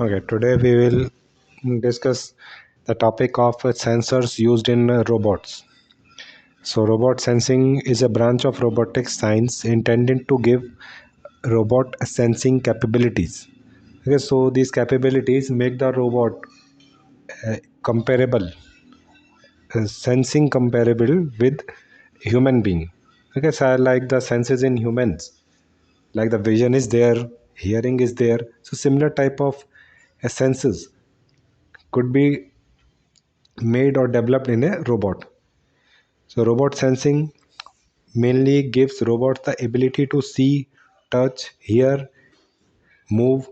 Okay, today we will discuss the topic of sensors used in robots. So, robot sensing is a branch of robotics science intended to give robot sensing capabilities. Okay, so these capabilities make the robot comparable, sensing comparable with human being. Okay, so like the senses in humans, like the vision is there, hearing is there. So similar type of senses could be made or developed in a robot. So, robot sensing mainly gives robots the ability to see, touch, hear, move,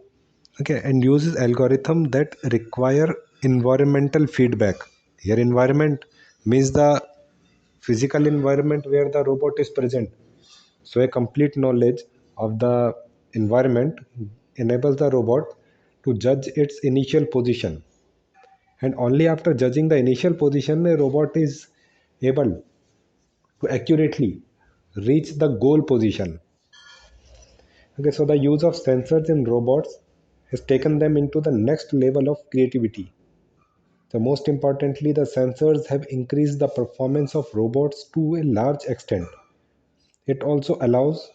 okay, and uses algorithm that require environmental feedback. Here, environment means the physical environment where the robot is present. So, a complete knowledge of the environment enables the robot to judge its initial position. And only after judging the initial position, a robot is able to accurately reach the goal position. Okay, so the use of sensors in robots has taken them into the next level of creativity. So most importantly, the sensors have increased the performance of robots to a large extent. It also allows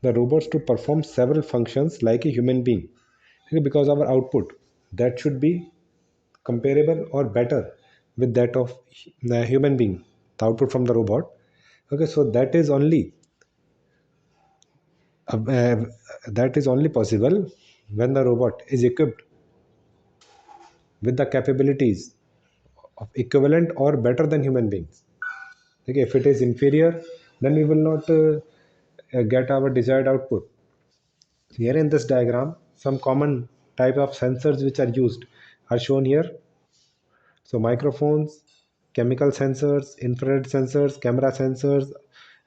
the robots to perform several functions like a human being. Okay, because our output that should be comparable or better with that of the human being, the output from the robot. Okay, so uh, that is only possible when the robot is equipped with the capabilities of equivalent or better than human beings. Okay, if it is inferior, then we will not get our desired output. Here in this diagram, some common type of sensors which are used are shown here. So microphones, chemical sensors, infrared sensors, camera sensors,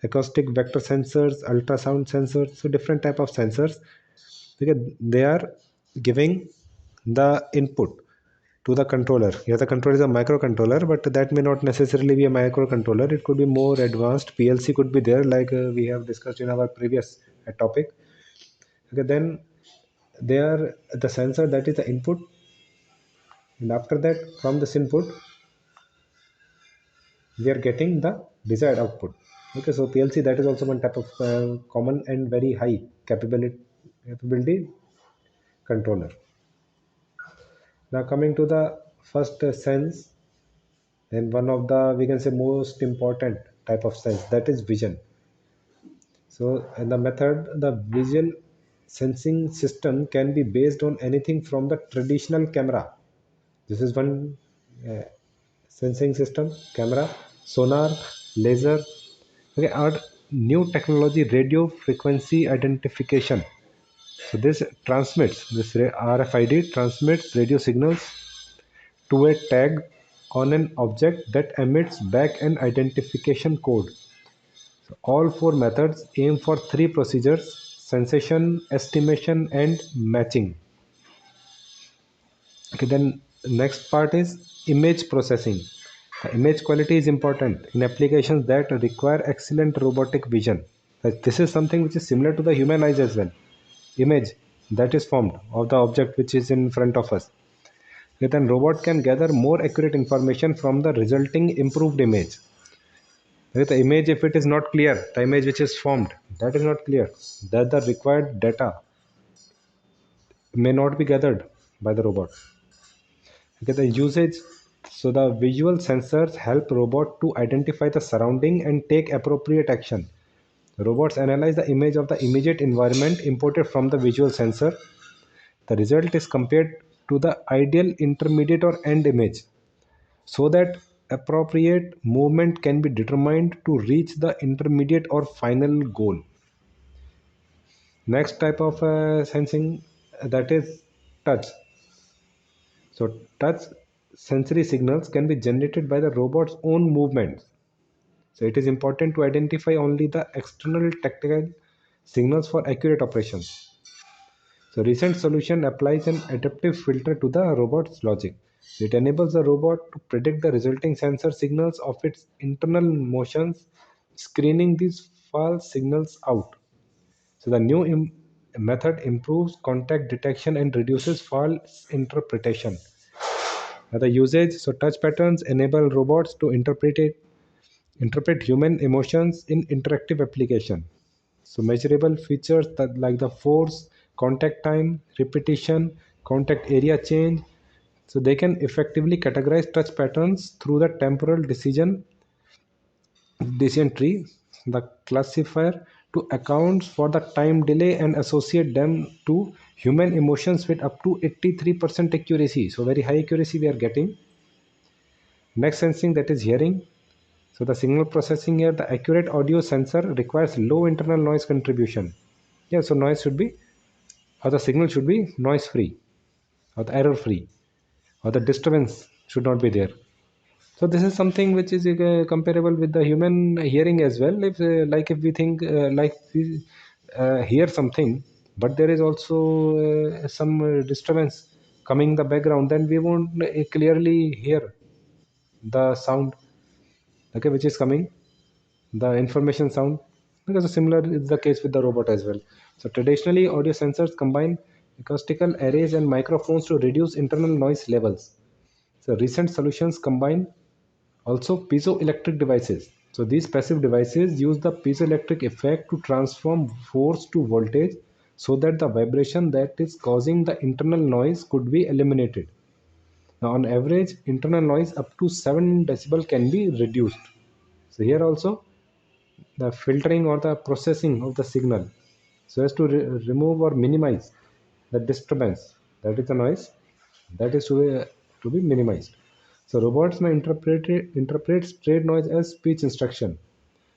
acoustic vector sensors, ultrasound sensors. So different type of sensors, because they are giving the input to the controller. Here the controller is a microcontroller, but that may not necessarily be a microcontroller. It could be more advanced. PLC could be there, like we have discussed in our previous topic. Okay, then they are the sensor that is the input, and after that, from this input, we are getting the desired output. Okay, so PLC, that is also one type of common and very high capability controller. Now coming to the first sense, and one of the, we can say, most important type of sense, that is vision. So in the method, the visual sensing system can be based on anything from the traditional camera. This is one uh, sensing system, camera, sonar, laser, okay, or new technology, radio frequency identification. So this transmits, this RFID transmits radio signals to a tag on an object that emits back an identification code. So all four methods aim for three procedures: sensation, estimation, and matching. Okay, then next part is image processing. The image quality is important in applications that require excellent robotic vision. This is something which is similar to the human eyes as well. Image that is formed of the object which is in front of us. Okay, then robot can gather more accurate information from the resulting improved image. Okay, the image, if it is not clear, the image which is formed, that is not clear, that the required data may not be gathered by the robot. Okay, the usage, so the visual sensors help robot to identify the surrounding and take appropriate action. Robots analyze the image of the immediate environment imported from the visual sensor. The result is compared to the ideal intermediate or end image so that appropriate movement can be determined to reach the intermediate or final goal. Next type of sensing, that is touch. So touch sensory signals can be generated by the robot's own movements. So it is important to identify only the external tactile signals for accurate operations. So recent solution applies an adaptive filter to the robot's logic. It enables the robot to predict the resulting sensor signals of its internal motions, screening these false signals out. So the new method improves contact detection and reduces false interpretation. Now, the usage, so touch patterns enable robots to interpret human emotions in interactive application. So measurable features that like the force, contact time, repetition, contact area change. So they can effectively categorize touch patterns through the temporal decision tree, the classifier, to account for the time delay and associate them to human emotions with up to 83% accuracy. So very high accuracy we are getting. Next sensing, that is hearing. So the signal processing here, the accurate audio sensor requires low internal noise contribution. Yeah, so noise should be, or the signal should be noise free, or the error free, or the disturbance should not be there. So this is something which is comparable with the human hearing as well. If like if we think like we hear something, but there is also some disturbance coming in the background, then we won't clearly hear the sound, okay, which is coming, the information sound, because similar is the case with the robot as well. So traditionally audio sensors combine acoustical arrays and microphones to reduce internal noise levels. So recent solutions combine also piezoelectric devices. So these passive devices use the piezoelectric effect to transform force to voltage so that the vibration that is causing the internal noise could be eliminated. Now on average internal noise up to 7 decibel can be reduced. So here also the filtering or the processing of the signal so as to remove or minimize the disturbance, that is the noise, that is to be minimized. So robots may interpret straight noise as speech instruction.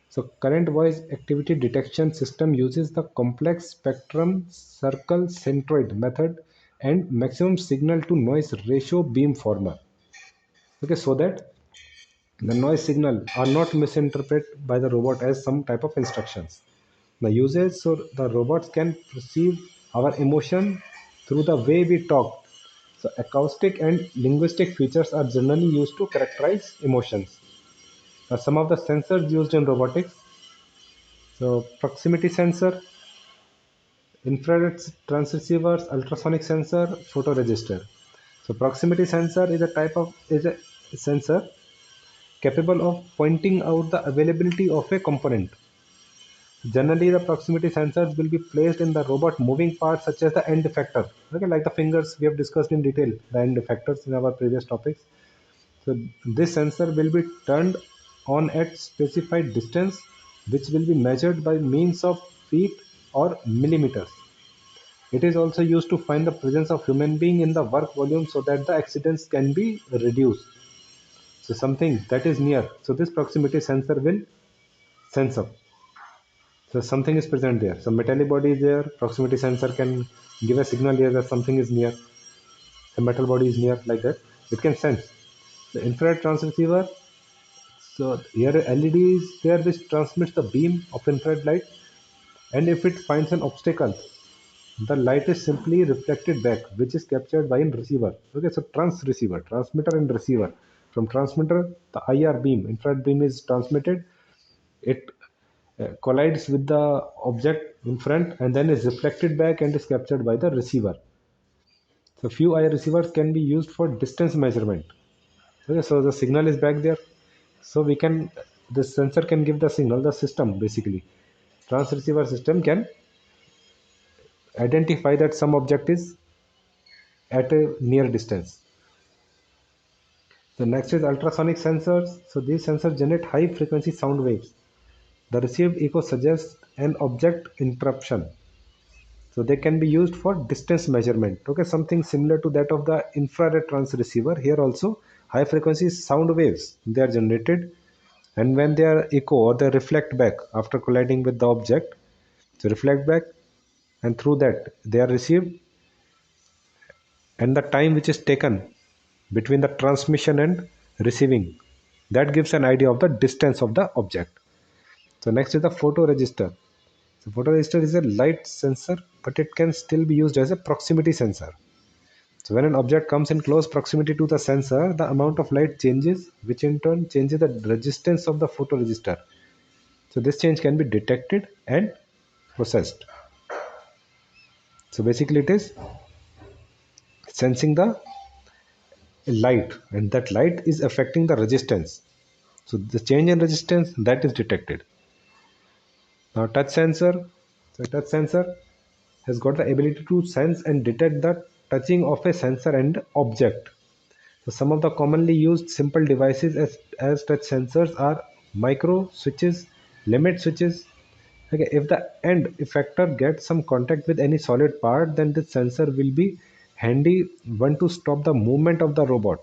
So current voice activity detection system uses the complex spectrum circle centroid method and maximum signal to noise ratio beamformer, okay, so that the noise signal are not misinterpreted by the robot as some type of instructions. The usage, so the robots can perceive our emotion through the way we talk. So acoustic and linguistic features are generally used to characterize emotions. Now, some of the sensors used in robotics. So proximity sensor, infrared transceivers, ultrasonic sensor, photoregister. So proximity sensor is a sensor capable of pointing out the availability of a component. Generally, the proximity sensors will be placed in the robot moving parts such as the end effector. Okay, like the fingers we have discussed in detail, the end effectors in our previous topics. So this sensor will be turned on at specified distance, which will be measured by means of feet or millimeters. It is also used to find the presence of human being in the work volume so that the accidents can be reduced. So something that is near. So this proximity sensor will sense up. So something is present there. So metallic body is there. Proximity sensor can give a signal here that something is near. The metal body is near, like that. It can sense. The infrared transceiver. So here LED is there which transmits the beam of infrared light. And if it finds an obstacle, the light is simply reflected back, which is captured by a receiver. Okay, so receiver, transmitter and receiver. From transmitter, the IR beam, infrared beam is transmitted. It collides with the object in front and then is reflected back and is captured by the receiver. So few IR receivers can be used for distance measurement. Okay, so the signal is back there. So we can, the sensor can give the signal, the system basically. Transceiver system can identify that some object is at a near distance. The next is ultrasonic sensors. So these sensors generate high frequency sound waves. The received echo suggests an object interruption. So they can be used for distance measurement. Okay, something similar to that of the infrared transceiver. Here also high frequency sound waves they are generated, and when they are echo or they reflect back after colliding with the object, so reflect back, and through that they are received, and the time which is taken between the transmission and receiving, that gives an idea of the distance of the object. So next is the photoregister. So photoregister is a light sensor, but it can still be used as a proximity sensor. So when an object comes in close proximity to the sensor, the amount of light changes, which in turn changes the resistance of the photoresistor. So this change can be detected and processed. So basically it is sensing the light, and that light is affecting the resistance. So the change in resistance that is detected. Now touch sensor. So touch sensor has got the ability to sense and detect the touching of a sensor and object. So some of the commonly used simple devices as touch sensors are micro switches, limit switches. Okay, if the end effector gets some contact with any solid part, then this sensor will be handy one to stop the movement of the robot.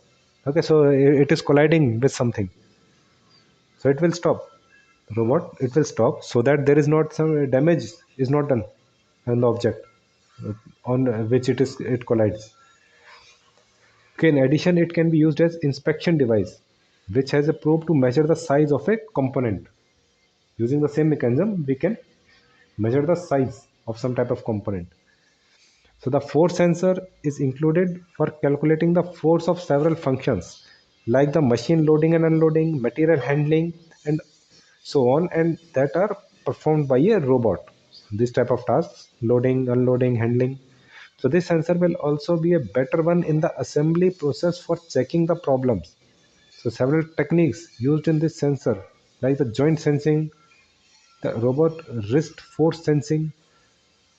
Okay, so it is colliding with something, so it will stop robot. It will stop so that there is not some damage is not done on the object on which it collides. Okay, in addition, it can be used as inspection device, which has a probe to measure the size of a component. Using the same mechanism, we can measure the size of some type of component. So the force sensor is included for calculating the force of several functions, like the machine loading and unloading, material handling, and so on, and that are performed by a robot. This type of tasks, loading, unloading, handling. So this sensor will also be a better one in the assembly process for checking the problems. So several techniques used in this sensor, like the joint sensing, the robot wrist force sensing,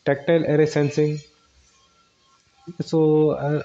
tactile array sensing. So